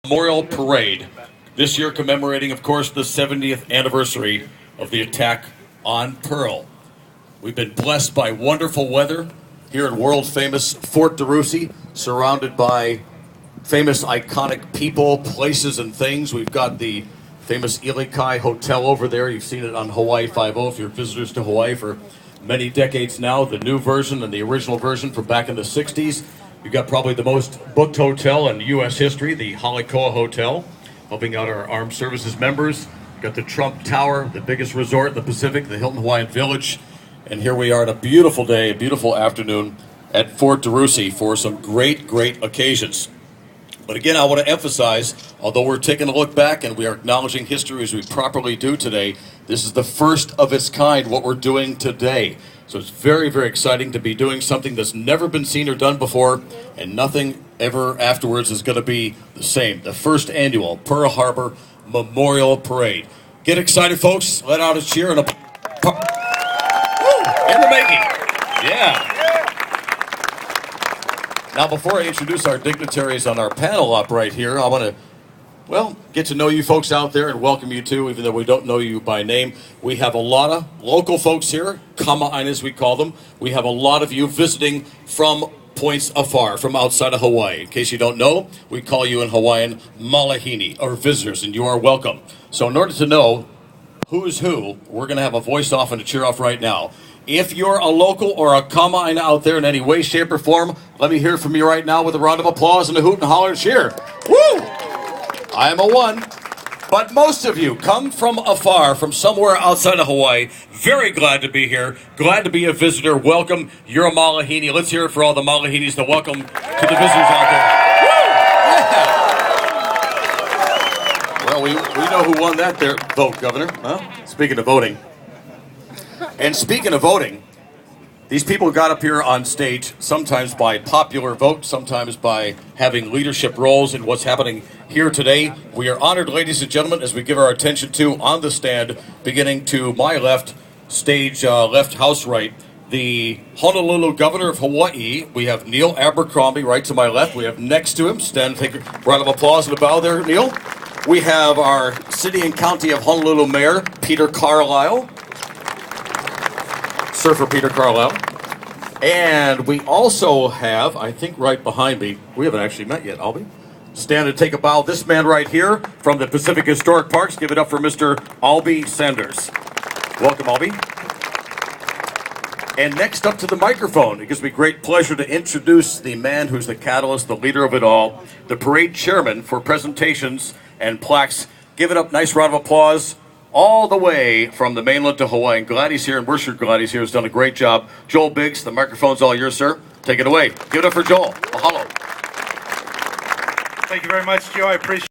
Memorial Parade, this year commemorating, of course, the 70th anniversary of the attack on Pearl. We've been blessed by wonderful weather here at world-famous Fort DeRussy, surrounded by famous, iconic people, places, and things. We've got the famous Ilikai Hotel over there. You've seen it on Hawaii Five-0 if you're visitors to Hawaii for many decades now. The new version and the original version from back in the 60s. You've got probably the most booked hotel in U.S. history, the Halikoa Hotel, helping out our armed services members. You've got the Trump Tower, the biggest resort in the Pacific, the Hilton Hawaiian Village. And here we are on a beautiful day, a beautiful afternoon at Fort DeRussy for some great, great occasions. But again, I want to emphasize, although we're taking a look back and we are acknowledging history as we properly do today, this is the first of its kind, what we're doing today. So it's very, very exciting to be doing something that's never been seen or done before, and nothing ever afterwards is going to be the same. The first annual Pearl Harbor Memorial Parade. Get excited, folks. Let out a cheer and a... in the making. Yeah. Now, before I introduce our dignitaries on our panel up right here, I want to, well, get to know you folks out there and welcome you too, even though we don't know you by name. We have a lot of local folks here, kama'aina as we call them. We have a lot of you visiting from points afar, from outside of Hawaii. In case you don't know, we call you in Hawaiian malahini, or visitors, and you are welcome. So in order to know who's who, we're going to have a voice off and a cheer off right now. If you're a local or a kama'aina out there in any way, shape, or form, let me hear from you right now with a round of applause and a hoot and holler and cheer. Woo! I am a one. But most of you come from afar, from somewhere outside of Hawaii. Very glad to be here. Glad to be a visitor. Welcome. You're a malahini. Let's hear it for all the malahinis to welcome to the visitors out there. Woo! Yeah. Well, we know who won that there vote, Governor. Huh? Speaking of voting. And speaking of voting, these people got up here on stage, sometimes by popular vote, sometimes by having leadership roles in what's happening here today. We are honored, ladies and gentlemen, as we give our attention to, on the stand, beginning to my left, stage left, house right, the Honolulu Governor of Hawaii. We have Neil Abercrombie right to my left. We have next to him, stand, take a round of applause and a bow there, Neil. We have our City and County of Honolulu Mayor, Peter Carlisle. Surfer Peter Carlisle. And we also have, I think right behind me, we haven't actually met yet, Albie. Stand and take a bow. This man right here from the Pacific Historic Parks. Give it up for Mr. Albie Sanders. Welcome, Albie. And next up to the microphone, it gives me great pleasure to introduce the man who's the catalyst, the leader of it all, the parade chairman for presentations and plaques. Give it up, nice round of applause. All the way from the mainland to Hawaii. And glad he's here, and we're sure glad he's here. He's done a great job. Joel Biggs, the microphone's all yours, sir. Take it away. Give it up for Joel. Mahalo. Thank you very much, Joe. I appreciate it.